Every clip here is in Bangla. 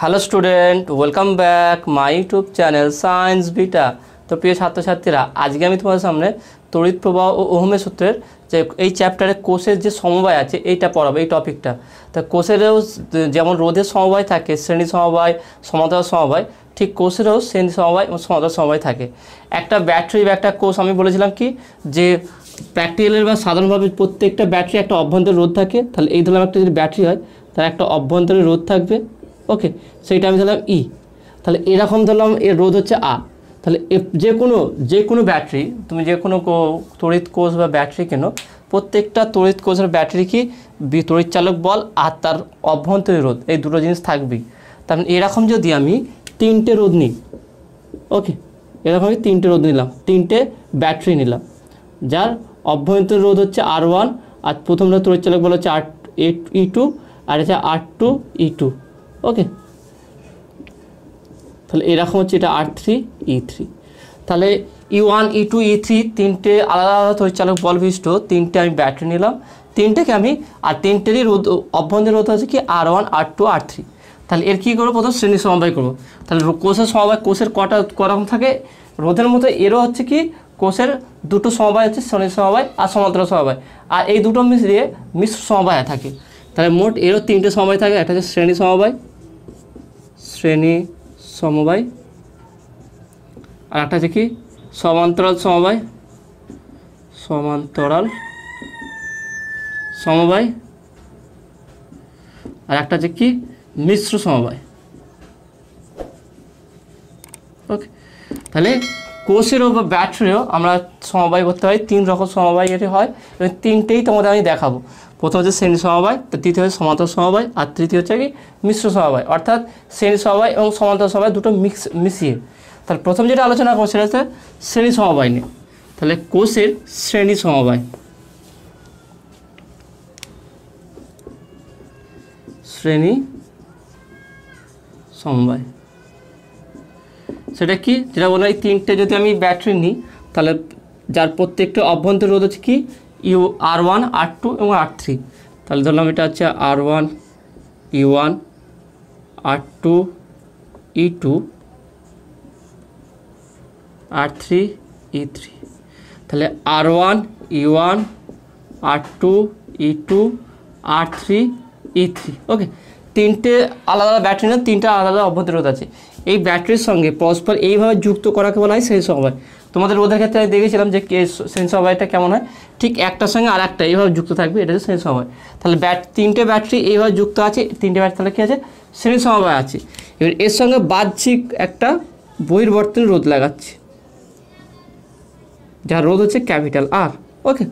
Hello student, welcome back my YouTube channel science beta. তো প্রিয় ছাত্রছাত্রীরা, আজকে আমি তোমাদের সামনে তড়িৎ প্রবাহ ও ওহমের সূত্রের যে এই চ্যাপ্টারে কোষের যে সমবায় আছে এইটা পড়াবো, এই টপিকটা। তা কোষেরও যেমন রোধের সমবায় থাকে, শ্রেণী সমবায়, সমান্তরাল সমবায়, ঠিক কোষেরও শ্রেণী সমবায় এবং সমান্তরাল সমবায় থাকে। একটা ব্যাটারি বা একটা কোষ, আমি বলেছিলাম কি যে প্র্যাকটিক্যালের বা সাধারণভাবে প্রত্যেকটা ব্যাটারি একটা অভ্যন্তরীণ রোধ থাকে। তাহলে এই ধরনের একটা যদি ব্যাটারি হয় তার একটা অভ্যন্তরীণ রোধ থাকবে, ওকে, সেইটা আমি ধরলাম ই। তাহলে এরকম ধরলাম এর রোধ হচ্ছে আ। তাহলে যে কোনো ব্যাটারি, তুমি যে কোনো তড়িৎ কোষ বা ব্যাটারি কেনো, প্রত্যেকটা তড়িৎ কোষের ব্যাটারি কি তড়িৎ চালক বল আর তার অভ্যন্তরীণ রোধ, এই দুটো জিনিস থাকবেই। তাহলে এরকম যদি আমি তিনটে রোধ নিই, ওকে, এরকম আমি তিনটে রোধ নিলাম, তিনটে ব্যাটারি নিলাম, যার অভ্যন্তরীণ রোধ হচ্ছে R1, আর প্রথমটা তড়িৎ চালক বল হচ্ছে E2, আর হচ্ছে R2 E2, ওকে। তাহলে এরকম হচ্ছে এটা R3 E3। তাহলে E1 E2 E3 তিনটে আলাদা আলাদা তড়িৎচালক বল বিশিষ্ট তিনটে আমি ব্যাটারি নিলাম, তিনটেকে আমি, আর তিনটেরই রোধ অভ্যন্তরীণ রোধ আছে কি R1 R2 R3। তাহলে এর কী করবো, প্রথম শ্রেণী সমবায় করবো। তাহলে কোষের সমবায়, কোষের করকম থাকে রোধের মতো, এরও হচ্ছে কি কোষের দুটো সমবায় হচ্ছে শ্রেণী সমবায় আর সমান্তরাল সমবায়, আর এই দুটো মিশিয়ে মিশ্র সমবায় থাকে। তাহলে মোট এরও তিনটে সমবায় থাকে, একটা হচ্ছে শ্রেণী সমবায়, আর একটা হচ্ছে কি সমান্তরাল সমবায়, আর একটা হচ্ছে কি মিশ্র সমবায়, ওকে। তাহলে কোষেরও বা ব্যাটারিও আমরা সমবায় করতে হয়, তিন রকম সমবায় এটি হয়, এবং তিনটেই তোমাদের আমি দেখাবো। প্রথম হচ্ছে শ্রেণী সমবায়, দ্বিতীয় হচ্ছে সমান্তরাল সমবায়, আর তৃতীয় হচ্ছে কি মিশ্র সমবায়, অর্থাৎ শ্রেণী সমবায় এবং সমান্তরাল সমবায় দুটো মিশিয়ে। তাহলে প্রথম যেটা আলোচনা করবো সেটা হচ্ছে শ্রেণী সমবায় নিয়ে। তাহলে কোষের শ্রেণী সমবায়, সেটা কি, যেটা বললাম এই তিনটে যদি আমি ব্যাটারি নিই, তাহলে যার প্রত্যেকটা অভ্যন্তরীণ রোধ হচ্ছে কি R1 R2 এবং R3। তাহলে ধরলাম এটা হচ্ছে R1 E1 R2 E2 R3 E3। তাহলে R1 E1 R2 E2 R3 E3, ওকে। তিনটে আলাদা আলাদা ব্যাটারি না, তিনটে আলাদা আলাদা অভ্যন্তরীণ রোধ আছে। এই ব্যাটারির সঙ্গে পরস্পর এইভাবে যুক্ত করাকে বলা হয় শ্রেণী সমবায়। তোমাদের রোধের ক্ষেত্রে আমি দেখেছিলাম যে শ্রেণী সমবায়টা কেমন হয়, ঠিক একটার সঙ্গে আর একটা এইভাবে যুক্ত থাকবে, এটা হচ্ছে শ্রেণী সমবায়। তাহলে তিনটে ব্যাটারি এইভাবে যুক্ত আছে, তিনটে ব্যাটারি, তাহলে কী আছে, শ্রেণী সমবায় আছে। এবার এর সঙ্গে বাহ্যিক একটা বহির্বর্তনী রোধ লাগাচ্ছে, যার রোধ হচ্ছে ক্যাপিটাল R, ওকে।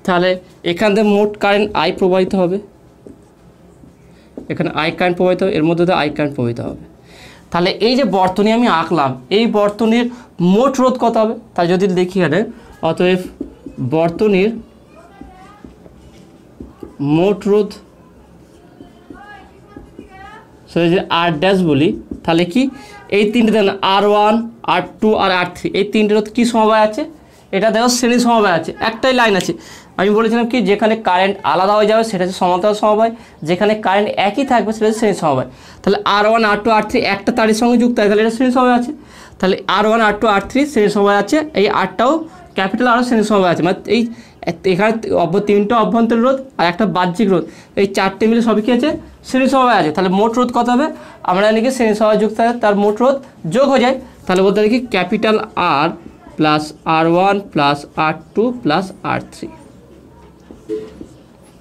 তাহলে এখান থেকে মোট কারেন্ট I প্রবাহিত হবে, এখানে I কারেন্ট প্রবাহিত হবে, এর মধ্যে দিয়ে I কারেন্ট প্রবাহিত হবে। তাহলে এই যে বর্তনী আমি আঁকলাম, এই বর্তনীর মোট রোধ কত হবে, তাই যদি দেখি এখানে, অতএব বর্তনীর মোট রোধ সেটা যদি R' বলি, তাহলে কি এই তিনটে দেন R1 R2 আর R3, এই তিনটে রোধ কী সমবায় আছে, এটা দেখো শ্রেণী সমবায় আছে, একটাই লাইন আছে। আমি বলেছিলাম কি যেখানে কারেন্ট আলাদা হয়ে যাবে সেটা হচ্ছে সমান্তরাল সমবায়, যেখানে কারেন্ট একই থাকবে সেটা হচ্ছে শ্রেণী সমবায়। তাহলে R1 R2 R3 একটা তারের সঙ্গে যুক্ত হয়, তাহলে এটা শ্রেণী সমবায় আছে। তাহলে R1 R2 R3 শ্রেণী সমবায় আছে, এই Rটাও ক্যাপিটাল আরও শ্রেণী সমবায় আছে, মানে এই এখানে তিনটা অভ্যন্তরীণ রোধ আর একটা বাহ্যিক রোধ, এই চারটে মিলে সবই কী আছে, শ্রেণী সমবায় আছে। তাহলে মোট রোধ কত হবে, আমরা জানি কি শ্রেণী সমবায় যুক্ত হয় তার মোট রোধ যোগ হয়ে যায়। তাহলে বলতে পারি কি capital R plus R1 plus R2 plus R3।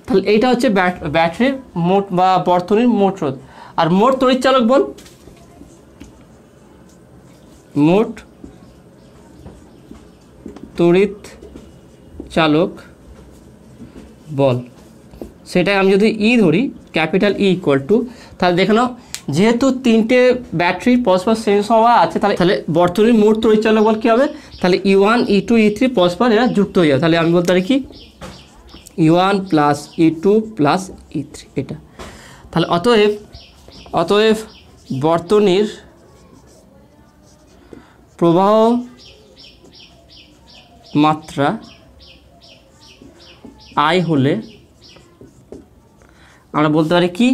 তাহলে এইটা হচ্ছে ব্যাটারির মোট বা বর্তনীর মোট রোধ। আর মোট তড়িৎচালক বল, মোট তড়িৎ চালক বল, সেটাই আমি যদি ই ধরি, ক্যাপিটাল ই ইকুয়াল টু, তাহলে দেখে নাও যেহেতু তিনটে ব্যাটারি পরস্পর শ্রেণী সমবায় আছে, তাহলে বর্তনীর মোট তড়িৎচালক বল কী হবে, তাহলে E1 E2 E3 পরস্পর এরা যুক্ত হয়ে যাবে। তাহলে আমি বলতে পারি কি E1 plus E2 plus E3 এটা। তাহলে অতএব বর্তনীর প্রবাহ মাত্রা I হলে আমরা বলতে পারি কি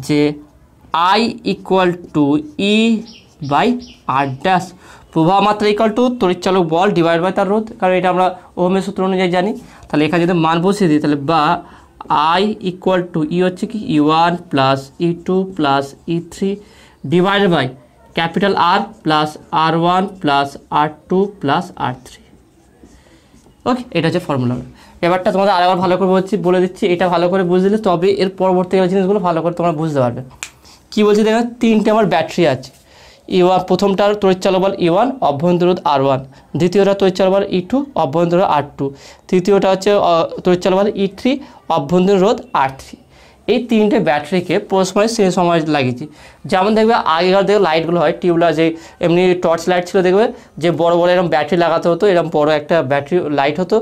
যে I equal to E by R dash, প্রবাহ মাত্রা ইকুয়াল টু তড়িৎচালক বল ডিভাইড বাই তার রোধ, কারণ এটা আমরা ওহমের সূত্র অনুযায়ী জানি। তাহলে এখানে যদি মান বসিয়ে দিই তাহলে বা I ইকুয়াল টু ই হচ্ছে কি E1 plus E2 plus E3 divide by capital R plus R1 plus R2 plus R3। Okay, এটা হচ্ছে ফর্মুলা। এবারটা তোমাদের আরেকবার ভালো করে বলে দিচ্ছি, এটা ভালো করে বুঝলে তবে এর পরবর্তীকালে জিনিসগুলো ভালো করে তোমরা বুঝতে পারবে। কী বলছি দেখো, তিনটে আমার ব্যাটারি আছে। E1 প্রথমটার তড়িৎচালক বল E1 অভ্যন্তর রোধ R1, দ্বিতীয়টা তড়িৎচালক বল E2 অভ্যন্তর রোধ R2, তৃতীয়টা হচ্ছে তড়িৎচালক বল E3 অভ্যন্তর রোধ R3। এই তিনটে ব্যাটারিকে পরস্পর শ্রেণী সমবায় লাগিয়েছি। যেমন দেখবে আগেকার দেখবে লাইটগুলো হয় টিউবলাইট, যে এমনি টর্চ লাইট ছিল, দেখবে যে বড় বড় এরকম ব্যাটারি লাগাতে হতো, এরকম বড় একটা ব্যাটারি লাইট হতো,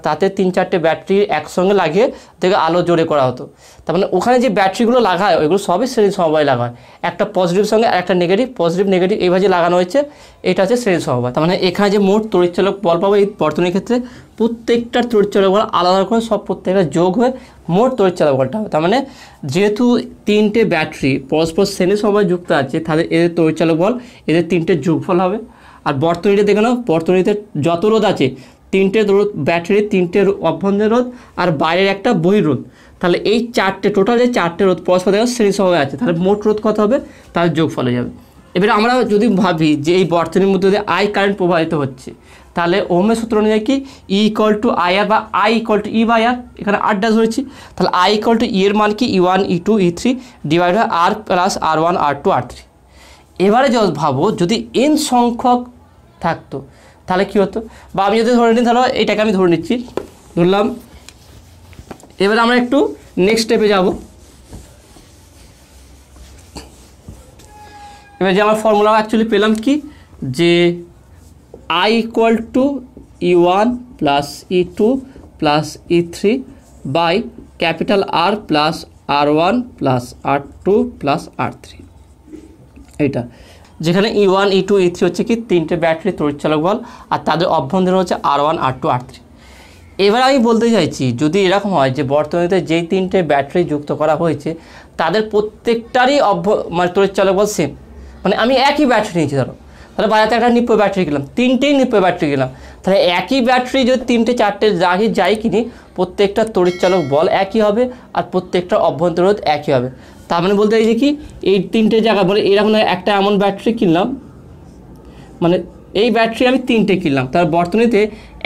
তাতে 3-4টে ব্যাটারি একসঙ্গে লাগিয়ে দেখবে আলো জোরে করা হতো। তার মানে ওখানে যে ব্যাটারিগুলো লাগায় ওইগুলো সবই শ্রেণী সমবায় লাগায়, একটা পজিটিভ সঙ্গে আর একটা নেগেটিভ, পজিটিভ নেগেটিভ এইভাবে লাগানো হয়েছে, এটা হচ্ছে শ্রেণী সমবায়। তার মানে এখানে যে মোট তড়িৎচালক বল পাবো এই বর্তনীর ক্ষেত্রে প্রত্যেকটার তড়িৎচালক বল আলাদা করে সব প্রত্যেকটা যোগ হয়ে মোট তড়িৎচালক বলটা হবে। তার মানে যেহেতু তিনটে ব্যাটারি পরস্পর শ্রেণী সমবায় যুক্ত আছে, তাহলে এদের তড়িৎচালক বল এদের তিনটে যোগফল হবে। আর বর্তনীটা দেখে নাও, বর্তনীতে যত রোধ আছে তিনটে রোধ, ব্যাটারির তিনটে অভ্যন্তরীণ রোধ আর বাইরের একটা বহির্রোধ, তাহলে এই চারটে টোটাল যে চারটে রোধ পরস্পর দেখো শ্রেণী সমবায় আছে, তাহলে মোট রোধ কত হবে তার যোগফল হয়ে যাবে। এবারে আমরা যদি ভাবি যে এই বর্তনীর মধ্যে দিয়ে আই কারেন্ট প্রবাহিত হচ্ছে, তাহলে ওহমের সূত্র অনুযায়ী কি E equal to I R বা I equal to E by R, এখানে আর ড্যাশ ধরেছি, তাহলে আই ইকুয়াল টু ই এর মান কি E1 E2 E3 divide by R plus R1 R2 R3। এবারে যদি ভাবো যদি n সংখ্যক থাকতো তাহলে কী হতো, বা আমি যদি ধরে নিই, তাহলে এটাকে আমি ধরে নিচ্ছি, ধরলাম। এবারে আমরা একটু নেক্সট স্টেপে যাব। এবার যে আমার ফর্মুলা অ্যাকচুয়ালি পেলাম কি, যে I equal to E1 plus E2 plus E3 by capital R plus R1 plus R2 plus R3। এটা যেখানে E1 E2 E3 হচ্ছে কি তিনটে ব্যাটারি তড়িৎচালক বল আর তাদের অভ্যন্তরীণ হচ্ছে R1 R2 R3। এবার আমি বলতে চাইছি যদি এরকম হয় যে বর্তমানে যেই তিনটে ব্যাটারি যুক্ত করা হয়েছে তাদের প্রত্যেকটারই মানে তড়িৎচালক বল সেম, মানে আমি একই ব্যাটারি নিয়েছি, ধরো তাহলে বাজারে একটা নিপ্পো ব্যাটারি কিনলাম, তিনটেই নিপ্পো ব্যাটারি কিনলাম, তাহলে একই ব্যাটারি যদি তিনটে চারটে যাই কিনি প্রত্যেকটা তড়িৎচালক বল একই হবে আর প্রত্যেকটা অভ্যন্তর রোধ একই হবে। তার মানে বলতে চাইছি কি এই তিনটে জায়গা বলে এরকম একটা এমন ব্যাটারি কিনলাম, মানে এই ব্যাটারি আমি তিনটে কিনলাম, তার বর্তনীতে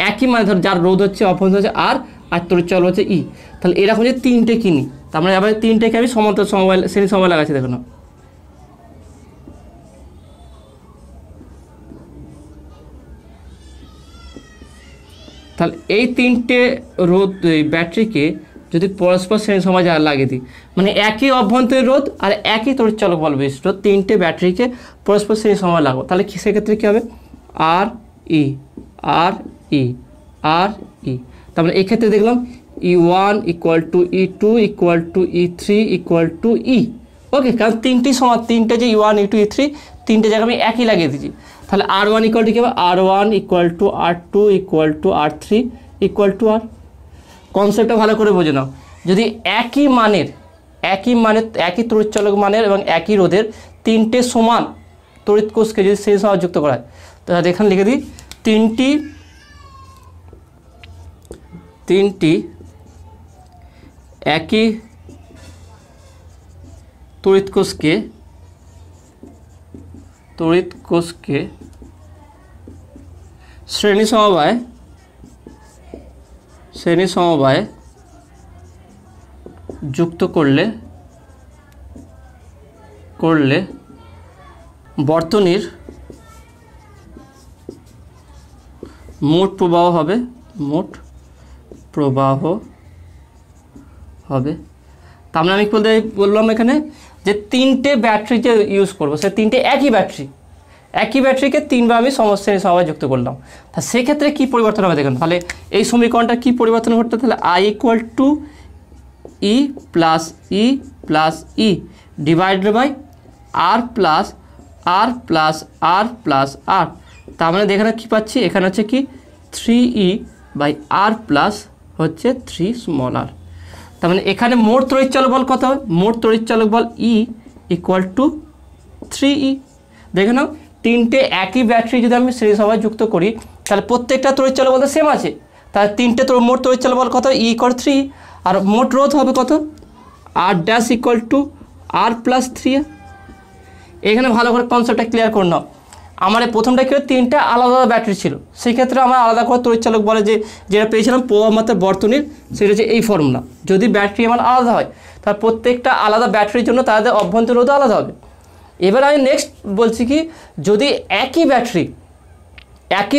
একই মানে ধর যার রোধ হচ্ছে অভ্যন্তর হচ্ছে আর তড়িৎচালক হচ্ছে ই, তাহলে এরকম যে তিনটে কিনি তার মানে আবার তিনটেকে আমি সমান্তর সমবায় শ্রেণী সমবায় লাগাচ্ছি। দেখো না, তাহলে এই তিনটে রোধ ব্যাটারিকে যদি পরস্পর শ্রেণী সমবায় লাগিয়ে দিই, মানে একই অভ্যন্তরীণ রোধ আর একই তড়িৎচালক বল বিশিষ্ট তিনটে ব্যাটারিকে পরস্পর শ্রেণী সমবায় লাগাবো, তাহলে সেক্ষেত্রে কী হবে আর ই আর ই আর ই। তার মানে এক্ষেত্রে দেখলাম E1 equal to E2 equal to E3 equal to E. Okay, কারণ তিনটে যে E1 E2 E3 তিনটে জায়গায় আমি একই লাগিয়ে দিচ্ছি, তাহলে R1 ইকুয়াল টু কী হবে R1 equal to R2 equal to R3 equal to R. কনসেপ্টটা ভালো করে বোঝে নাও, যদি একই একই তড়িৎচালক মানের এবং একই রোধের তিনটে সমান তড়িৎ কোষকে যদি সেই সময় যুক্ত করা হয়, তাহলে এখানে লিখে দিই তিনটি একই তড়িৎ কোষকে শ্রেণী সমবায় যুক্ত করলে বর্তনীর মোট প্রবাহ হবে তার মানে আমি বললাম এখানে যে তিনটে ব্যাটারি যে ইউজ করবো সে তিনটে একই ব্যাটারিকে তিনবার আমি শ্রেণী সমবায় যুক্ত করলাম, তা সেক্ষেত্রে কী পরিবর্তন হবে দেখুন। তাহলে এই সমীকরণটা কী পরিবর্তন ঘটতে, তাহলে I equal to E plus E divided by R plus R তার মানে এখানে কী পাচ্ছি, এখানে হচ্ছে কি 3e বাই আর প্লাস হচ্ছে 3 স্মল আর। তার মানে এখানে মোট তড়িৎচালক বল কত হবে, মোট তড়িৎচালক বল ই ইকুয়াল টু 3E। দেখে নাও তিনটে একই ব্যাটারি যদি আমি শ্রেণী সমবায় যুক্ত করি তাহলে প্রত্যেকটা তড়িৎ চলক বলতে সেম আছে, তাহলে তিনটে মোট তড়িৎ চলক বল কত, ই ইকুয়াল 3, আর মোট রোধ হবে কত, R dash equal to R plus 3। এখানে ভালো করে কনসেপ্টটা ক্লিয়ার করে নাও। আমার এই প্রথমটা কি তিনটা আলাদা আলাদা ব্যাটারি ছিল, সেই ক্ষেত্রে আমার আলাদা করে তড়িৎ চলক বলে যে যেটা পেয়েছিলাম প্রবাহ মাত্রা বর্তনীর, সেটা হচ্ছে এই ফর্মুলা। যদি ব্যাটারি আমার আলাদা হয় তাহলে প্রত্যেকটা আলাদা ব্যাটারির জন্য তাদের অভ্যন্তরীণ রোধ আলাদা হবে। এবার আমি নেক্সট বলছি কি, যদি একই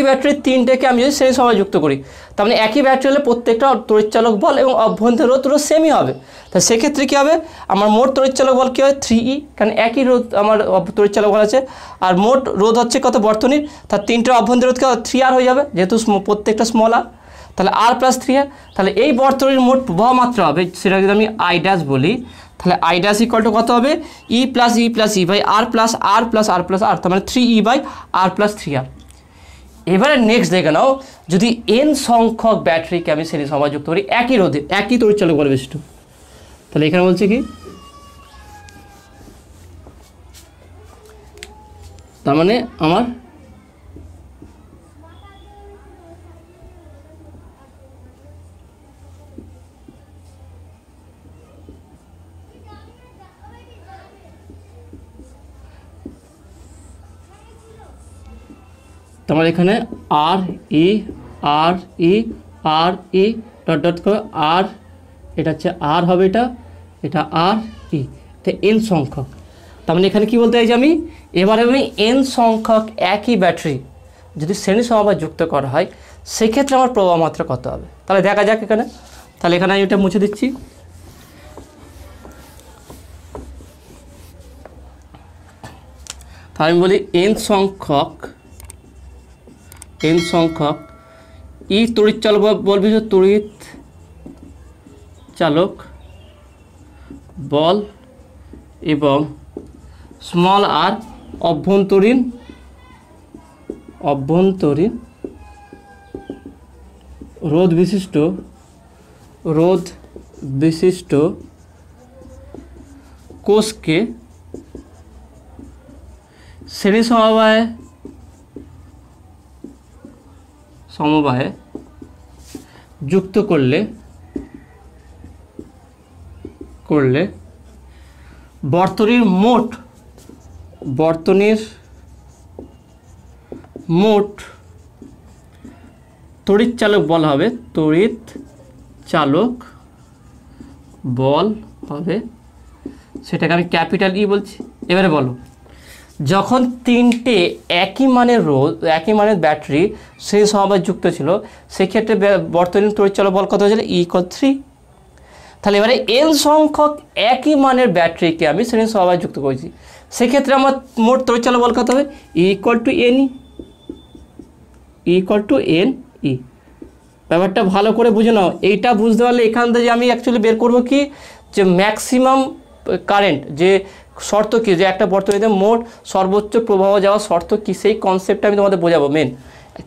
ব্যাটারির তিনটেকে আমি যদি শ্রেণী সমবায় যুক্ত করি, তার মানে একই ব্যাটারি হলে প্রত্যেকটা তড়িৎচালক বল এবং অভ্যন্তরীণ রোধ পুরো সেমই হবে। তা সেক্ষেত্রে কী হবে, আমার মোট তড়িৎচালক বল কী হয় 3E, কারণ একই রোধ আমার তড়িৎচালক বল আছে, আর মোট রোধ হচ্ছে কত বর্তনীর, তার তিনটে অভ্যন্তরীণ রোধ 3R হয়ে যাবে, যেহেতু প্রত্যেকটা স্মল আর, তাহলে আর প্লাস 3R। তাহলে এই বর্তনীর মোট প্রবাহ মাত্রা হবে, সেটা যদি আমি আই ড্যাশ বলি, তাহলে আই ড্যাশ ইকুয়াল টু কত হবে, E plus E by R plus R plus R plus R, তার মানে 3E by R plus 3R। এবারে নেক্সট দেখে নাও, যদি n সংখ্যক ব্যাটারিকে আমি শ্রেণী সমবায় যুক্ত করি একই রোধে, একই তড়িৎচালক বল বিশিষ্ট, তাহলে এখানে বলছে কি, তার মানে আমার তোমার এখানে আর ই ডট ডট করে আর, এটা হচ্ছে আর হবে, এটা আর ই, তো এন সংখ্যক। তার মানে এখানে কী বলতে চাইছি আমি, এবারে আমি এন সংখ্যক একই ব্যাটারি যদি শ্রেণী সমবায় যুক্ত করা হয় সেক্ষেত্রে আমার প্রবাহ মাত্রা কত হবে, তাহলে দেখা যাক এখানে। তাহলে এখানে আমি এটা মুছে দিচ্ছি। তাহলে আমি বলি এন সংখ্যক ই তড়িৎ চালক বলবি, তড়িৎ চালক বল এবং স্মল আর অভ্যন্তরীণ রোধ বিশিষ্ট কোষকে শ্রেণী সমবায়ে যুক্ত করলে বর্তনীর মোট তড়িৎ চালক বল হবে, সেটাকে আমি ক্যাপিটাল ই বলছি। এবারে বলো, যখন তিনটে একই মানের ব্যাটারি শ্রেণী সমবায় যুক্ত ছিল সেক্ষেত্রে বর্তনীর তড়িৎচালক বল কত হয়েছিল, ই ইকুয়াল 3। তাহলে এবারে এন সংখ্যক একই মানের ব্যাটারিকে আমি শ্রেণী সমবায় যুক্ত করেছি, সেক্ষেত্রে আমার মোট তড়িৎচালক বল কত হবে, ই ইকুয়াল টু এন ই। ব্যাপারটা ভালো করে বুঝে নাও। এইটা বুঝতে পারলে এখান থেকে আমি অ্যাকচুয়ালি বের করবো কি, যে ম্যাক্সিমাম কারেন্ট যে শর্ত কী, যে একটা বর্তনীতে মোট সর্বোচ্চ প্রবাহ যাওয়ার শর্ত কী, সেই কনসেপ্টটা আমি তোমাদের বোঝাবো মেন।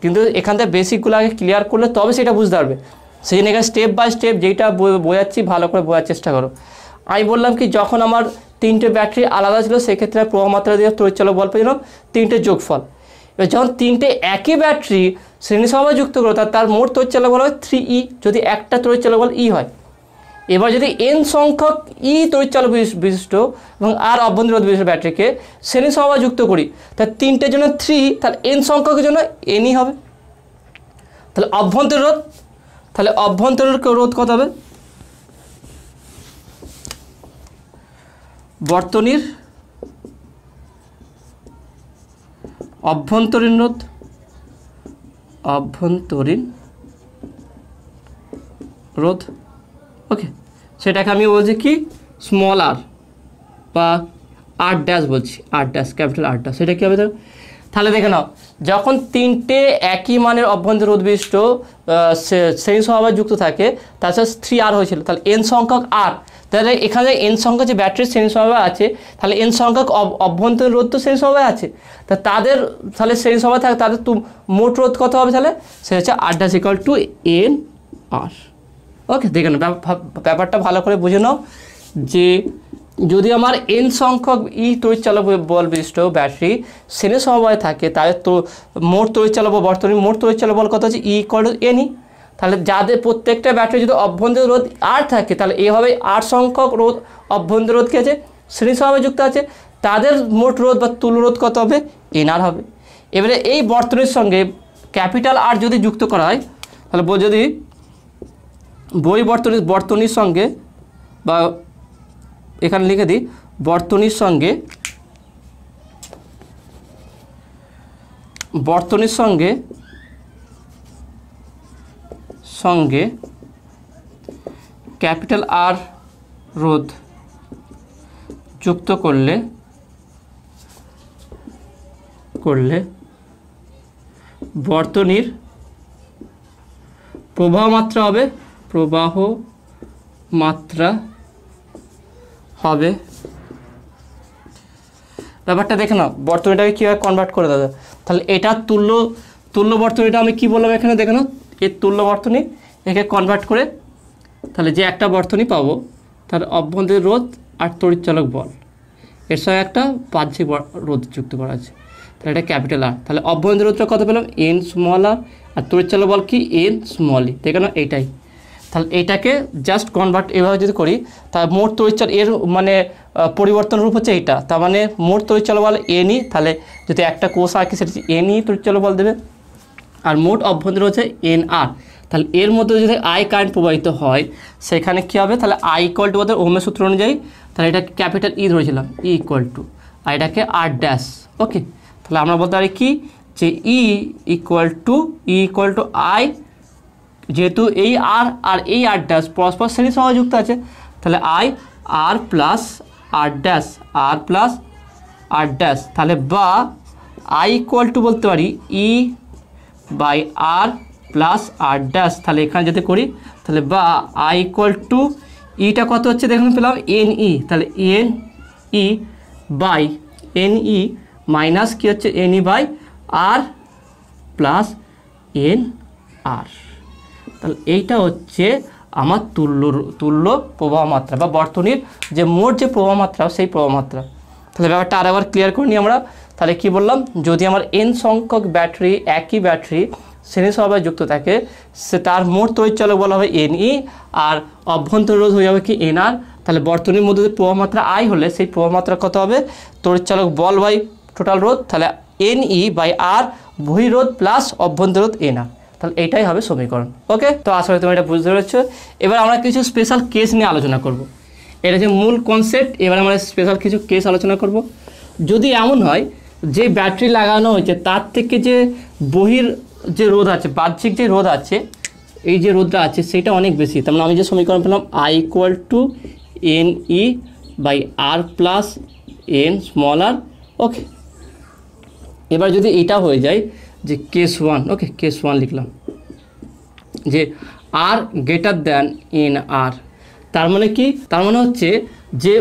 কিন্তু এখান থেকে বেসিকগুলো আগে ক্লিয়ার করলে তবে সেটা বুঝতে পারবে। সেই জন্য এখানে স্টেপ বাই স্টেপ যেইটা বোঝাচ্ছি ভালো করে বোঝার চেষ্টা করো। আমি বললাম কি, যখন আমার তিনটে ব্যাটারি আলাদা ছিল সেক্ষেত্রে প্রবাহ মাত্রা দিয়ে তড়িৎচালক বল পেয়েছিলাম তিনটে যোগফল। এবার যখন তিনটে একই ব্যাটারি শ্রেণী সমবায় যুক্ত করো তার মোট তড়িৎচালক বল হয় 3E, যদি একটা তড়িৎচালক বল ই হয়। এবার যদি এন সংখ্যক ই তড়িৎচালক বিশিষ্ট এবং আর অভ্যন্তরীণ রোধ বিশিষ্ট ব্যাটারিকে শ্রেণী সমবায় যুক্ত করি, তাহলে তিনটের জন্য 3, তাহলে এন সংখ্যকের জন্য এনই হবে। তাহলে অভ্যন্তরীণ রোধ কত হবে, বর্তনীর অভ্যন্তরীণ রোধ, ওকে, সেটাকে আমি বলছি কি স্মল আর বা আর ড্যাশ বলছি, আর ড্যাশ, ক্যাপিটাল আর ড্যাশ। সেটা কী হবে তাহলে দেখে নাও, যখন তিনটে একই মানের অভ্যন্তরীণ রোধ বিশিষ্ট শ্রেণী সমবায় যুক্ত থাকে তার সাথে 3R হয়েছিল, তাহলে এন সংখ্যক আর, তাহলে এখানে এন সংখ্যক যে ব্যাটারির শ্রেণী সমবায় আছে তাহলে এন সংখ্যক অভ্যন্তরীণ রোধ তো শ্রেণী সমবায় আছে, তা তাদের তাহলে শ্রেণী সমবায় থাকে, তাদের মোট রোধ কত হবে, তাহলে সেটা হচ্ছে আর ড্যাশ ইকুয়াল টু এন আর। ওকে, দেখে নাও ব্যাপারটা ভালো করে বুঝে নাও, যে যদি আমার n সংখ্যক তড়িৎচালক বল বিশিষ্ট ব্যাটারি শ্রেণী সমবায়ে থাকে তাহলে তো মোট তড়িৎচালক বা বর্তনীর মোট তড়িৎচালক বল কত আছে E=NE। তাহলে যাদের প্রত্যেকটা ব্যাটারি যদি অভ্যন্তরীণ রোধ R থাকে তাহলে এইভাবে R সংখ্যক রোধ অভ্যন্তরীণ রোধ কি আছে শ্রেণী সমবায়ে যুক্ত আছে, তাদের মোট রোধ বা তুল্য রোধ কত হবে NR হবে। এবারে এই বর্তনীর সঙ্গে ক্যাপিটাল R যদি যুক্ত করা হয় তাহলে যদি বর্তনীর সঙ্গে বা এখানে লিখে দিই বর্তনীর সঙ্গে ক্যাপিটাল R রোধ যুক্ত করলে বর্তনীর প্রবাহ মাত্রা হবে ব্যাপারটা দেখে নাও বর্তনীটাকে কীভাবে কনভার্ট করে দাদা। তাহলে এটা তুল্য বর্তনীটা আমি কি বললাম এখানে দেখে নাও, এর তুল্য বর্তনী একে কনভার্ট করে তাহলে যে একটা বর্তনী পাবো তার অভ্যন্তরীণ রোধ আর তড়িৎচালক বল এর সঙ্গে একটা বাহ্যিক রোধ যুক্ত করা আছে, তাহলে এটা ক্যাপিটাল R। তাহলে অভ্যন্তরীণ রোধটা কত পেলাম n আর তড়িৎচালক বল কি n দেখে নাও এইটাই। তাহলে এইটাকে জাস্ট কনভার্ট এভাবে যদি করি তাহলে মোট তড়িৎচালক এর মানে পরিবর্তন রূপ হচ্ছে এইটা, তার মানে মোট তড়িৎচালক বল NE। তাহলে যদি একটা কোষ আঁকি সেটা হচ্ছে NE তড়িৎচালক বল দেবে, আর মোট অভ্যন্তরীণ হচ্ছে NR। তাহলে এর মধ্যে যদি I কারেন্ট প্রবাহিত হয় সেখানে কী হবে, তাহলে I = বলতে ওহমের সূত্র অনুযায়ী তাহলে এটা ক্যাপিটাল E ধরেছিলাম E = আর এটাকে R ড্যাশ। ওকে, তাহলে আমরা বলতে পারি কি যে E = I, যেহেতু এই R আর এই R ড্যাশ পরস্পর শ্রেণী সমবায়ে যুক্ত আছে তাহলে I R plus R dash তাহলে বা I = বলতে পারি E/R প্লাস R ড্যাশ। তাহলে এখানে যদি করি তাহলে বা I = ইটা কত হচ্ছে দেখুন পেলাম NE, তাহলে NE মাইনাস কি হচ্ছে NE/R প্লাস NR। তাহলে এইটা হচ্ছে আমার তুল্য প্রবাহ মাত্রা বা বর্তনীর যে মোট যে প্রবাহ মাত্রা সেই প্রবাহ মাত্রা। তাহলে ব্যাপারটা আরেকবার ক্লিয়ার করে নিই আমরা। তাহলে কি বললাম, যদি আমার n সংখ্যক ব্যাটারি একই ব্যাটারি শ্রেণী সমবায়ে যুক্ত থাকে সে তার মোট তড়িৎচালক বলা হবে NE আর অভ্যন্তরীণ রোধ হয়ে যাবে কি NR। তাহলে বর্তনীর মধ্যে যে প্রবাহ মাত্রা I হলে সেই প্রবাহ মাত্রা কত হবে তড়িৎচালক বল বাই টোটাল রোধ, তাহলে NE/R বহিরোধ প্লাস অভ্যন্তরীণ রোধ NR। তাহলে এইটাই হবে সমীকরণ। ওকে, তো আসলে তুমি এটা বুঝতে পেরেছো। এবার আমরা কিছু স্পেশাল কেস নিয়ে আলোচনা করব। এটা যে মূল কনসেপ্ট, এবার আমরা স্পেশাল কিছু কেস আলোচনা করব। যদি এমন হয় যে ব্যাটারি লাগানো হয়েছে তার থেকে যে বহির যে রোধ আছে বাহ্যিক যে রোধ আছে এই যে রোধটা আছে সেটা অনেক বেশি, তার মানে আমি যে সমীকরণ পেলাম I = NE/R plus n r। ওকে, এবার যদি এটা হয়ে যায় যে কেস 1, ওকে কেস 1 লিখলাম যে R > NR, তার মানে কি, তার মানে হচ্ছে যে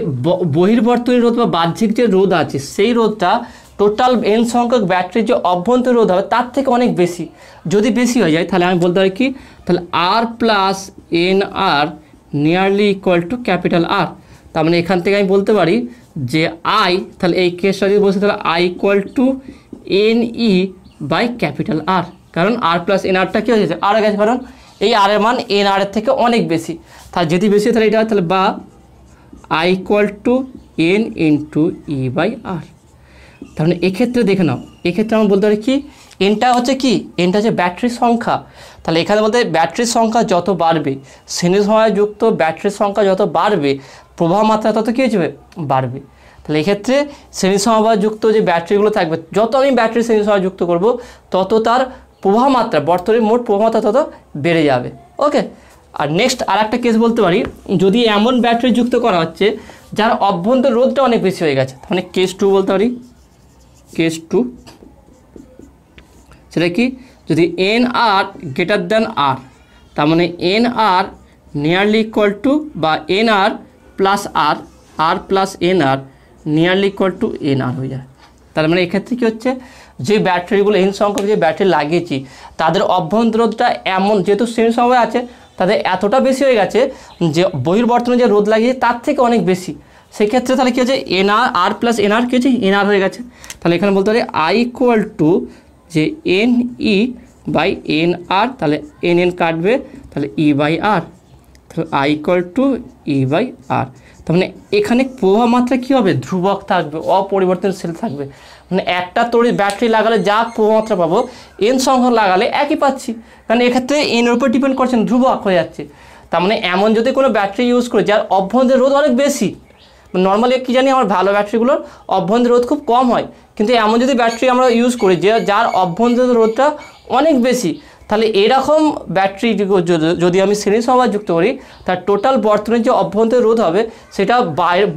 বহির্বর্তনীয় রোধ বা বাহ্যিক যে রোধ আছে সেই রোধটা টোটাল n সংখ্যক ব্যাটারির যে অভ্যন্তরীণ রোধ হবে তার থেকে অনেক বেশি। যদি বেশি হয়ে যায় তাহলে আমি বলতে পারি কি, তাহলে R plus NR nearly equal to capital R। তার মানে এখান থেকে আমি বলতে পারি যে I, তাহলে এই কেসটা যদি বলছি তাহলে I = NE/R, কারণ R প্লাস NRটা কী হয়েছে আর গেছে, কারণ এই R এর মান NR এর থেকে অনেক বেশি। তাহলে যদি বেশি তাহলে এটা তাহলে বা I = N × E/R। তাহলে এক্ষেত্রে দেখে নাও, এক্ষেত্রে আমরা বলতে পারি কি এনটা হচ্ছে কি, এনটা হচ্ছে ব্যাটারির সংখ্যা। তাহলে এখানে বলতে ব্যাটারির সংখ্যা যত বাড়বে শ্রেণী সমবায়ে যুক্ত ব্যাটারির সংখ্যা যত বাড়বে প্রবাহ মাত্রা তত কী হয়ে বাড়বে। তাহলে এক্ষেত্রে শ্রেণী সমবায়ে যুক্ত যে ব্যাটারিগুলো থাকবে যত আমি ব্যাটারি শ্রেণী সমবায়ে যুক্ত করব তত তার প্রবাহ মাত্রা বর্তনীর মোট প্রবাহ মাত্রা তত বেড়ে যাবে। ওকে, আর নেক্সট আর একটা কেস বলতে পারি, যদি এমন ব্যাটারি যুক্ত করা হচ্ছে যার অভ্যন্তরীণ রোধটা অনেক বেশি হয়ে গেছে, মানে কেস 2 বলতে পারি। কেস 2 সেটা কি, যদি NR > R, তার মানে NR নিয়ারলি ইকুয়াল টু বা NR plus R plus NR nearly equal to NR হয়ে যায়। তার মানে এক্ষেত্রে কী হচ্ছে, যে ব্যাটারিগুলো n সংখ্যক যে ব্যাটারি লাগিয়েছি তাদের অভ্যন্তরীণ রোধটা এমন যেহেতু শ্রেণী সমবায়ে আছে তাদের এতটা বেশি হয়ে গেছে যে বহির্বর্তনে যে রোধ লাগিয়েছে তার থেকে অনেক বেশি। সেক্ষেত্রে তাহলে কী হচ্ছে এনআর আর প্লাস এনআর কী হচ্ছে এনআর হয়ে গেছে। তাহলে এখানে বলতে পারি আই ইকুয়াল টু যে n E by n R, তাহলে এন এন কাটবে, তাহলে ই বাই আর, তাহলে I equal to E by R. তার মানে এখানে প্রবাহ মাত্রা কী হবে ধ্রুবক থাকবে, অপরিবর্তনশীল থাকবে। মানে একটা তড়িৎ ব্যাটারি লাগালে যা প্রবাহ মাত্রা পাবো এন সংখ্যক লাগালে একই পাচ্ছি, কারণ এক্ষেত্রে এনের উপর ডিপেন্ড করছেন, ধ্রুবক হয়ে যাচ্ছে। তার মানে এমন যদি কোনো ব্যাটারি ইউজ করে যার অভ্যন্তরীণ রোধ অনেক বেশি, নর্মালি কী জানি আমার ভালো ব্যাটারিগুলোর অভ্যন্তরীণ রোধ খুব কম হয়, কিন্তু এমন যদি ব্যাটারি আমরা ইউজ করি যে যার অভ্যন্তরীণ রোধটা অনেক বেশি, তাহলে এরকম ব্যাটারি যদি আমি শ্রেণী সমবায় যুক্ত করি তার টোটাল বর্তনের যে অভ্যন্তরীণ রোধ হবে সেটা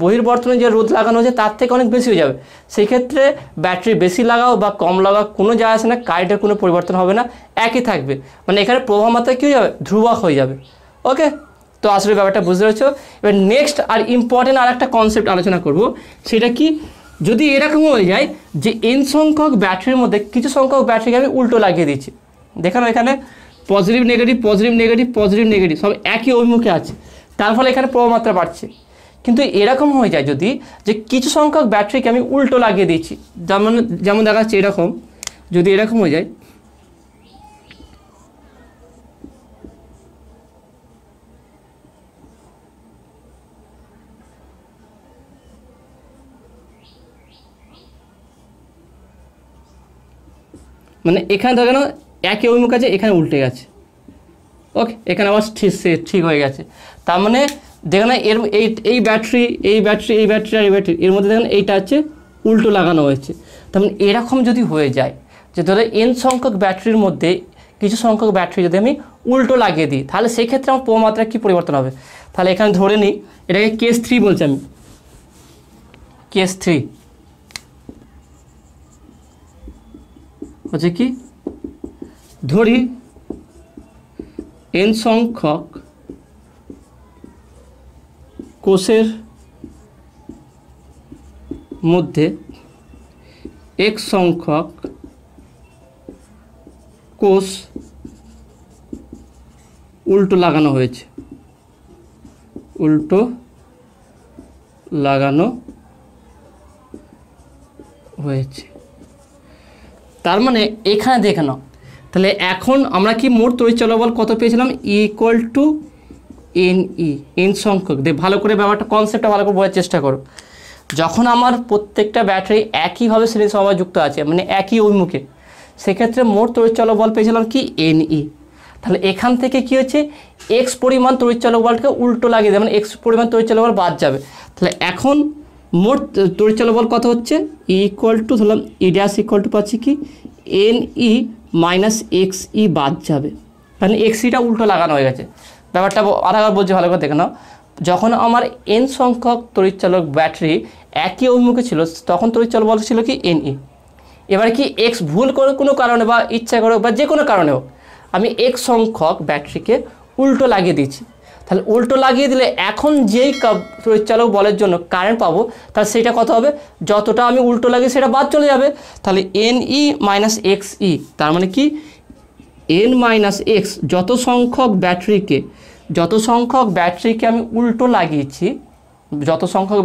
বহির্বর্তনের যে রোধ লাগানো হয়েছে তার থেকে অনেক বেশি হয়ে যাবে। সেই ক্ষেত্রে ব্যাটারি বেশি লাগাও বা কম লাগাও কোনো যায় আসে না, কারেন্টের কোনো পরিবর্তন হবে না, একই থাকবে। মানে এখানে প্রবাহ মাত্রা কী হয়ে যাবে ধ্রুবক হয়ে যাবে। ওকে, তো আসলে ব্যাপারটা বুঝতে পেরেছো। এবার নেক্সট আর ইম্পর্টেন্ট আর একটা কনসেপ্ট আলোচনা করব, সেটা কি যদি এরকম হয়ে যায় যে এন সংখ্যক ব্যাটারির মধ্যে কিছু সংখ্যক ব্যাটারিকে আমি উল্টো লাগিয়ে দিচ্ছি, দেখানো এখানে positive negative positive negative positive negative সব একই অভিমুখে আছে, তার ফলে এখানে প্রবাহ মাত্রা বাড়ছে। কিন্তু এরকম হয়ে যায় যদি যে কিছু সংখ্যক ব্যাটারিকে আমি উল্টো লাগিয়ে দিচ্ছি, যেমন দেখা যাচ্ছে এরকম, যদি এরকম হয়ে যায় মানে এখানে দেখেন একই অভিমুখ আছে, এখানে উল্টে গেছে। ওকে, এখানে আবার ঠিক হয়ে গেছে। তার মানে দেখেন এর এই ব্যাটারি এই ব্যাটারি এই ব্যাটারি আর এই ব্যাটারি এর মধ্যে দেখেন এইটা হচ্ছে উল্টো লাগানো হয়েছে। তার মানে এরকম যদি হয়ে যায় যে ধরো এন সংখ্যক ব্যাটারির মধ্যে কিছু সংখ্যক ব্যাটারি যদি আমি উল্টো লাগিয়ে দিই, তাহলে সেক্ষেত্রে আমার প্রবাহ মাত্রা কী পরিবর্তন হবে। তাহলে এখানে ধরে নিই এটাকে কেস 3 বলছি আমি, কেস 3 হচ্ছে কি, ধরি এন সংখ্যক কোষের মধ্যে এক সংখ্যক কোষ উল্টো লাগানো হয়েছে, উল্টো লাগানো হয়েছে। তার মানে এখানে দেখে নাও, তাহলে এখন আমরা কি মোট তড়িৎ চলাবল কত পেয়েছিলাম, ই equal to N E, N সংখ্যক। ভালো করে ব্যাপারটা কনসেপ্টটা ভালো করে বোঝার চেষ্টা করো। যখন আমার প্রত্যেকটা ব্যাটারি একইভাবে শ্রেণী সমবায় যুক্ত আছে মানে একই অভিমুখে, সেক্ষেত্রে মোট তড়িৎ চলক বল পেয়েছিলাম কি এন ই। তাহলে এখান থেকে কি হচ্ছে এক্স পরিমাণ তড়িৎ চলক বলকে উল্টো লাগিয়ে দেবে, মানে এক্স পরিমাণ তড়িৎ চলক বল বাদ যাবে। তাহলে এখন মোট তড়িৎ চলক বল কত হচ্ছে, ই ইকুয়াল টু ধরলাম ই ড্যাশ ইকুয়াল টু পাচ্ছি কি এন ই মাইনাস এক্স ই বাদ যাবে, মানে এক্স ইটা উল্টো লাগানো হয়ে গেছে। ব্যাপারটা আরেকবার বলছি ভালো করে দেখে নাও, যখন আমার এন সংখ্যক তড়িৎচালক ব্যাটারি একই অভিমুখে ছিল তখন তড়িৎচালক বল ছিল কি এন ই। এবারে কি এক্স ভুল করে কোনো কারণে বা ইচ্ছা করে বা যে কোনো কারণে হোক আমি এক্স সংখ্যক ব্যাটারিকে উল্টো লাগিয়ে দিচ্ছি, তাহলে উল্টো লাগিয়ে দিলে এখন যেই তড়িৎচালক বলের জন্য কারেন্ট পাবো তাহলে সেটা কত হবে, যতটা আমি উল্টো লাগিয়ে সেটা বাদ চলে যাবে। তাহলে N E minus x E, তার মানে কি এন মাইনাস এক্স যত সংখ্যক ব্যাটারিকে আমি উল্টো লাগিয়েছি, তত সংখ্যক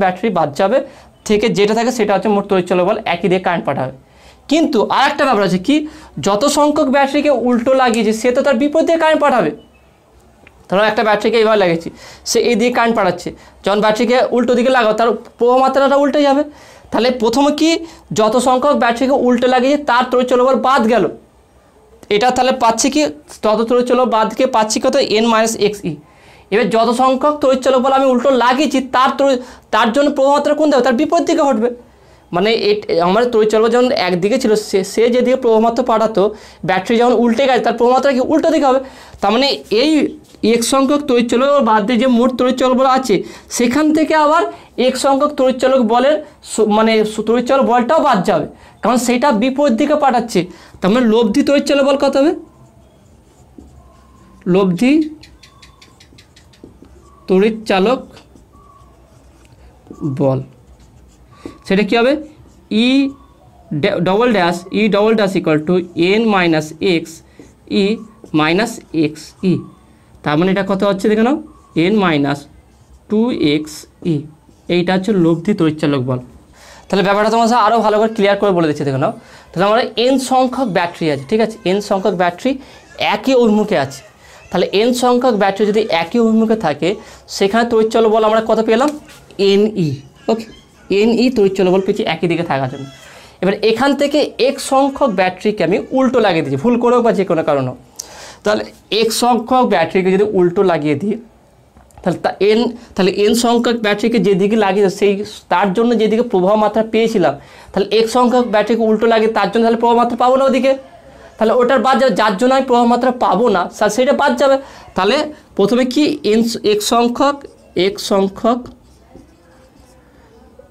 ব্যাটারি বাদ যাবে, থেকে যেটা থাকে সেটা হচ্ছে মোট তড়িৎচালক বল, একই দিয়ে কারেন্ট পাঠাবে। কিন্তু আরেকটা ব্যাপার আছে কি, যত সংখ্যক ব্যাটারিকে উল্টো লাগিয়েছে সে তো তার বিপরীত দিয়ে কারেন্ট পাঠাবে। ধরো একটা ব্যাটারিকে এইভাবে লাগিয়েছি, সে এই দিকে কারেন্ট পাঠাচ্ছে, যখন ব্যাটারিকে উল্টো দিকে লাগাও তার প্রবাহ মাত্রাটা উল্টে যাবে। তাহলে প্রথমে কি যত সংখ্যক ব্যাটারিকে উল্টো লাগিয়েছে তার তড়িৎচালক বল বাদ গেল, এটা তাহলে পাচ্ছি কি তত তড়িৎচালক বাদকে পাচ্ছি কত এন মাইনাস এক্স ই। এবার যত সংখ্যক তড়িৎচালক বল আমি উল্টো লাগিয়েছি তার জন্য প্রবাহ মাত্রা কোন দেবে, তার বিপরীত দিকে ঘটবে। মানে আমার তড়িৎচালক যখন একদিকে ছিল সে যেদিকে প্রবাহ মাত্রা পাঠাতো, ব্যাটারি যখন উল্টে গেছে তার প্রবাহ মাত্রা কি উল্টো দিকে হবে। তার মানে এই এক সংখ্যক তড়িৎচালক বাদ দিয়ে যে মোট তড়িৎচালক বল আছে সেখান থেকে আবার এক সংখ্যক তড়িৎচালক বলের মানে তড়িৎচালক বলটাও বাদ যাবে, কারণ সেটা বিপরীত দিকে পাঠাচ্ছে। তার মানে লব্ধি তড়িৎচালক বল কত হবে, লব্ধি তড়িৎচালক বল সেটা কী হবে, E double dash equal to n minus x E minus x E. তার মানে এটা কত হচ্ছে দেখে নাও, এন মাইনাস 2xe, এইটা হচ্ছে লব্ধি তড়িৎচালক বল। তাহলে ব্যাপারটা তোমার সাথে আরও ভালো করে ক্লিয়ার করে বলে দিচ্ছি, দেখে নাও। তাহলে আমরা n সংখ্যক ব্যাটারি আছে, ঠিক আছে, n সংখ্যক ব্যাটারি একই অভিমুখে আছে। তাহলে n সংখ্যক ব্যাটারি যদি একই অভিমুখে থাকে, সেখানে তড়িৎচালক বল আমরা কত পেলাম? ne। ওকে, ne তড়িৎচালক বল পেয়েছি একই দিকে থাকার জন্য। এবার এখান থেকে x সংখ্যক ব্যাটারিকে আমি উল্টো লাগিয়ে দিচ্ছি, ভুল করেও বা যে কোনো কারণে। তাহলে x সংখ্যক ব্যাটারিকে যদি উল্টো লাগিয়ে দিই, তাহলে n সংখ্যক ব্যাটারিকে যেদিকে লাগিয়ে সেই তার জন্য যেদিকে প্রবাহ মাত্রা পেয়েছিলাম, তাহলে x সংখ্যক ব্যাটারিকে উল্টো লাগিয়ে তার জন্য তাহলে প্রবাহ মাত্রা পাবো না ওদিকে, তাহলে ওটার বাদ যাবে, যার জন্য আমি প্রবাহ মাত্রা পাবো না সেটা বাদ যাবে। তাহলে প্রথমে কি x সংখ্যক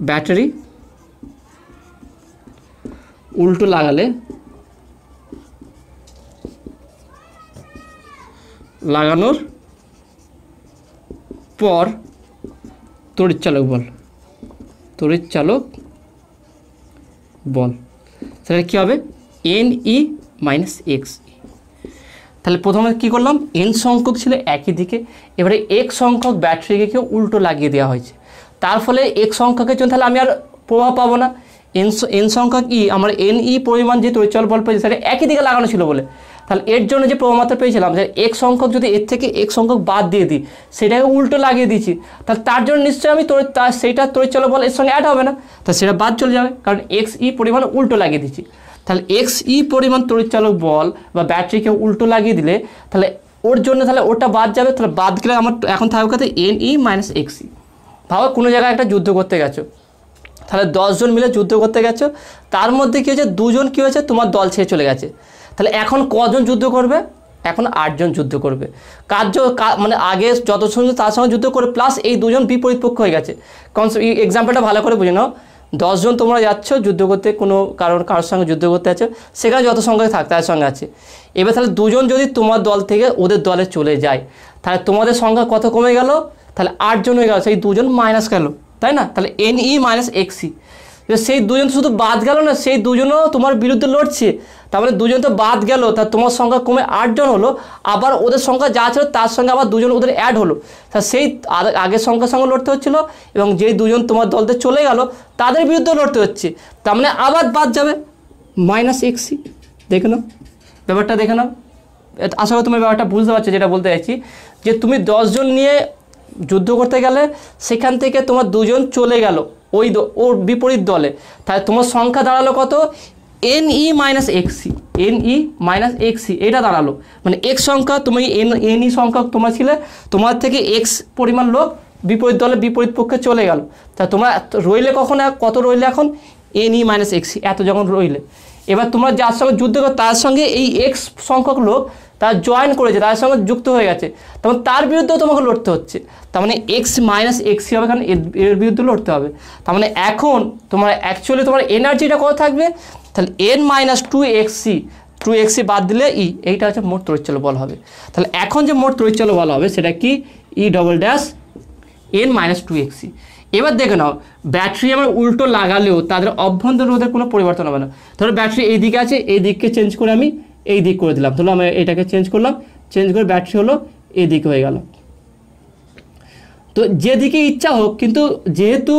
ব্যাটারি উল্টো লাগানোর পর তড়িৎচালক বল সেটা কী হবে? ne minus x. তাহলে প্রথমে কী করলাম? n সংখ্যক ছিল একই দিকে, এবারে x সংখ্যক ব্যাটারিকে কেউ উল্টো লাগিয়ে দেওয়া হয়েছে, তার ফলে x সংখ্যকের জন্য তাহলে আমি আর প্রভাব পাবো না। n সংখ্যক আমার ne পরিমাণ যে তড়িৎচালক বল পেয়েছে সেটা একই দিকে লাগানো ছিল বলে, তাহলে এর জন্য যে প্রবাহ মাত্রা পেয়েছিলাম x সংখ্যক যদি এর থেকে x সংখ্যক বাদ দিয়ে দিই, সেটাকে উল্টো লাগিয়ে দিয়েছি, তাহলে তার জন্য নিশ্চয়ই আমি সেইটা তড়িৎচালক বল এর সঙ্গে অ্যাড হবে না, তাহলে সেটা বাদ চলে যাবে, কারণ xe পরিমাণ উল্টো লাগিয়ে দিচ্ছি। তাহলে xe পরিমাণ তড়িৎচালক বল বা ব্যাটারিকে উল্টো লাগিয়ে দিলে তাহলে ওর জন্য তাহলে ওটা বাদ যাবে, তাহলে বাদ গেলে আমার এখন থাকবে কত? ne minus xe। ভাবো কোনো জায়গায় একটা যুদ্ধ করতে গেছো, তাহলে 10 জন মিলে যুদ্ধ করতে গেছো, তার মধ্যে কী হয়েছে? 2 জন কী হয়েছে? তোমার দল ছেড়ে চলে গেছে। তাহলে এখন কজন যুদ্ধ করবে? এখন 8 জন যুদ্ধ করবে। মানে আগে যত জন তার সঙ্গে যুদ্ধ করে প্লাস এই 2 জন বিপরীত পক্ষ হয়ে গেছে। এই এক্সাম্পলটা ভালো করে বুঝে নাও। 10 জন তোমরা যাচ্ছ যুদ্ধ করতে, কোনো কারোর সঙ্গে যুদ্ধ করতে যাচ্ছ, সেখানে যত সংখ্যক থাকে তার সঙ্গে আছে। এবার তাহলে 2 জন যদি তোমার দল থেকে ওদের দলে চলে যায়, তাহলে তোমাদের সংখ্যা কত কমে গেল? তাহলে 8 জন হয়ে গেল, সেই 2 জন মাইনাস গেল, তাই না? তাহলে ne মাইনাস xe। সেই 2 জন শুধু বাদ গেল না, সেই 2 জনও তোমার বিরুদ্ধে লড়ছে, তার মানে 2 জন তো বাদ গেল, তা তোমার সংখ্যা কমে 8 জন হলো, আবার ওদের সংখ্যা যা ছিল তার সঙ্গে আবার 2 জন ওদের অ্যাড হলো, তা সেই আগের সংখ্যার সঙ্গে লড়তে হচ্ছিলো, এবং যেই 2 জন তোমার দলতে চলে গেল তাদের বিরুদ্ধে লড়তে হচ্ছে, তার মানে আবার বাদ যাবে মাইনাস xe। দেখে নাও ব্যাপারটা, দেখে নাও। আশা করি তুমি ব্যাপারটা বুঝতে পারছো যেটা বলতে চাইছি, যে তুমি 10 জন নিয়ে যুদ্ধ করতে গেলে, সেখান থেকে তোমার 2 জন চলে গেল ওর বিপরীত দলে, তাহলে তোমার সংখ্যা দাঁড়ালো কত? ne minus xe, ne minus xe এটা দাঁড়ালো। মানে x সংখ্যা তুমি ne সংখ্যা তোমার ছিলে, তোমার থেকে x পরিমাণ লোক বিপরীত দলে বিপরীত পক্ষে চলে গেল, তা তোমরা রইলে কত রইলে এখন? ne মাইনাস xe এত যখন রইলে, এবার তোমরা যার সঙ্গে যুদ্ধ করো তার সঙ্গে এই x সংখ্যক লোক তার জয়েন করেছে, তার সঙ্গে যুক্ত হয়ে গেছে, তখন তার বিরুদ্ধেও তোমাকে লড়তে হচ্ছে, তার মানে x মাইনাস xe হবে, কারণ এর বিরুদ্ধে লড়তে হবে। তার মানে এখন তোমার অ্যাকচুয়ালি তোমার এনার্জিটা কত থাকবে? তাহলে n মাইনাস 2xe বাদ দিলে এইটা হচ্ছে মোট তড়িৎচালক বল হবে। তাহলে এখন যে মোট তড়িৎচালক বল হবে সেটা কি? e double dash n minus 2xe। এবার দেখে নাও, ব্যাটারি আমার উল্টো লাগালেও তাদের অভ্যন্তর রোধের কোনো পরিবর্তন হবে না। ধরো ব্যাটারি এই দিকে আছে, এই দিককে চেঞ্জ করে আমি এই দিক করে দিলাম, ধরো আমি এটাকে চেঞ্জ করলাম, চেঞ্জ করে ব্যাটারি হলো এই দিকে হয়ে গেল। তো যেদিকে ইচ্ছা হোক, কিন্তু যেহেতু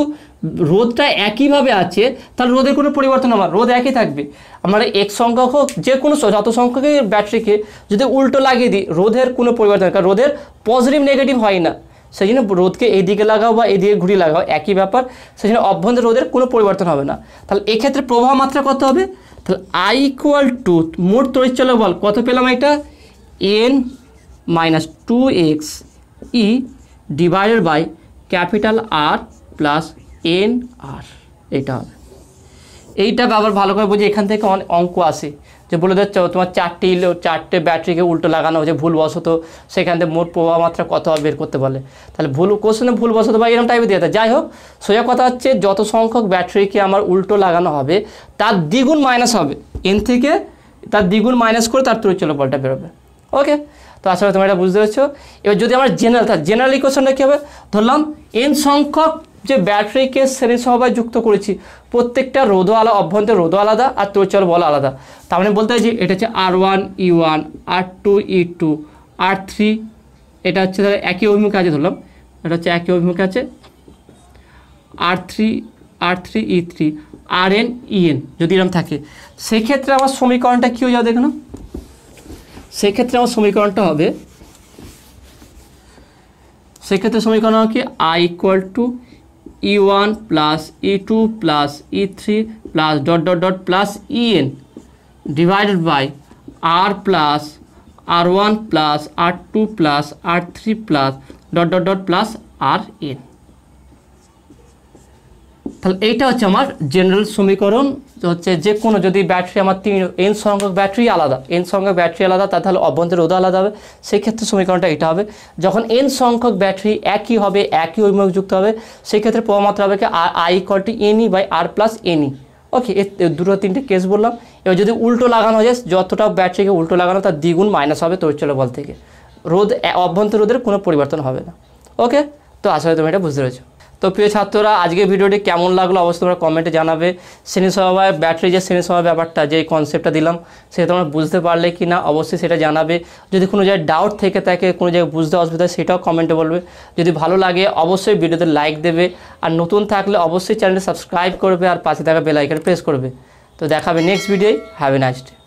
রোধটা একইভাবে আছে, তাহলে রোধের কোনো পরিবর্তন হবে না, রোধ একই থাকবে। আমরা x সংখ্যক হোক, যে কোনো যত সংখ্যকের ব্যাটারিকে যদি উল্টো লাগিয়ে দিই, রোধের কোনো পরিবর্তন, কারণ রোধের পজিটিভ নেগেটিভ হয় না, সেই জন্য রোধকে এইদিকে লাগাও বা এইদিকে ঘুরিয়ে লাগাও একই ব্যাপার, সেই জন্য অভ্যন্তর রোধের কোনো পরিবর্তন হবে না। তাহলে এক্ষেত্রে প্রবাহ মাত্রা কত হবে? তাহলে I ইকুয়াল টু মোট তড়িৎচালক বল কত পেলাম? এটা n minus 2xe divided by capital R plus nr, এইটা হবে। এইটা আবার ভালো করে বুঝি, এখান থেকে অঙ্ক আসে যে বলে দিচ্ছ তোমার 4টে ব্যাটারিকে উল্টো লাগানো হচ্ছে ভুলবশত, সেখান থেকে মোট প্রবাহ মাত্রা কত হবে বের করতে বলে, তাহলে কোশ্চেনে ভুলবশত বা এরকম টাইপে দিয়ে দেয়। যাই হোক, সোজা কথা হচ্ছে যত সংখ্যক ব্যাটারিকে আমার উল্টো লাগানো হবে তার দ্বিগুণ মাইনাস হবে, n থেকে তার দ্বিগুণ মাইনাস করে তার তড়িৎচালক বলটা বেরোবে। ওকে, তো আসলে তোমরা এটা বুঝতে পারছো। এবার যদি আমার জেনারেল ইকুয়েশনটা কী হবে? ধরলাম n সংখ্যক যে ব্যাটারিকে শ্রেণী সমবায় যুক্ত করেছি, প্রত্যেকটা রোধও আলাদা, অভ্যন্তর রোধও আলাদা আর তড়িৎচালক বল আলাদা। তার মানে বলতে চাইছি এটা হচ্ছে R1 E1 R2 E2 R3, এটা হচ্ছে একই অভিমুখে আছে ধরলাম এটা হচ্ছে একই অভিমুখে আছে R3 E3 RN EN যদি এরকম থাকে, সেক্ষেত্রে আমার সমীকরণটা কী হয়ে যাবে দেখুন, সেক্ষেত্রে আমার সমীকরণটা হবে, সেক্ষেত্রে সমীকরণ কি I equal to E1 plus E2 plus E3 plus dot dot dot plus EN divided by R plus R1 plus R2 plus R3 plus dot dot dot plus RN। তাহলে এইটা হচ্ছে আমার জেনারেল সমীকরণ। হচ্ছে যে কোনো যদি ব্যাটারি আমার n সংখ্যক ব্যাটারি আলাদা তাহলে অভ্যন্তর রোধ আলাদা হবে, সেই ক্ষেত্রে সমীকরণটা এটা হবে। যখন n সংখ্যক ব্যাটারি একই হবে, একই অভিমুখ যুক্ত হবে, সেই ক্ষেত্রে প্রমাত্রা হবে কি I equal to NE by R plus NE। Okay, দুটো তিনটে কেস বললাম। এবার যদি উল্টো লাগানো যায়, যতটা ব্যাটারিকে উল্টো লাগানো তার দ্বিগুণ মাইনাস হবে তড়িৎচুম্বক বল থেকে, রোধ অভ্যন্তর রোধের কোনো পরিবর্তন হবে না। ওকে, তো আশা করি তুমি এটা বুঝতে পেরেছো। তো প্রিয় ছাত্ররা, আজকের ভিডিওটি কেমন লাগলো অবশ্যই তোমরা কমেন্টে জানাবে। শ্রেণী সমবায় ব্যাটারি যে শ্রেণী সমবায় ব্যাপারটা, যে কনসেপ্টটা দিলাম সেটা তোমরা বুঝতে পারলে কি না অবশ্যই সেটা জানাবে। যদি কোনো জায়গায় ডাউট থেকে থাকে, কোনো জায়গায় বুঝতে অসুবিধা, সেটাও কমেন্টে বলবে। যদি ভালো লাগে অবশ্যই ভিডিওতে লাইক দেবে, আর নতুন থাকলে অবশ্যই চ্যানেলটি সাবস্ক্রাইব করবে, আর পাশে থাকা বেল আইকন প্রেস করবে। তো দেখাবে নেক্সট ভিডিওয়। Have a nice day.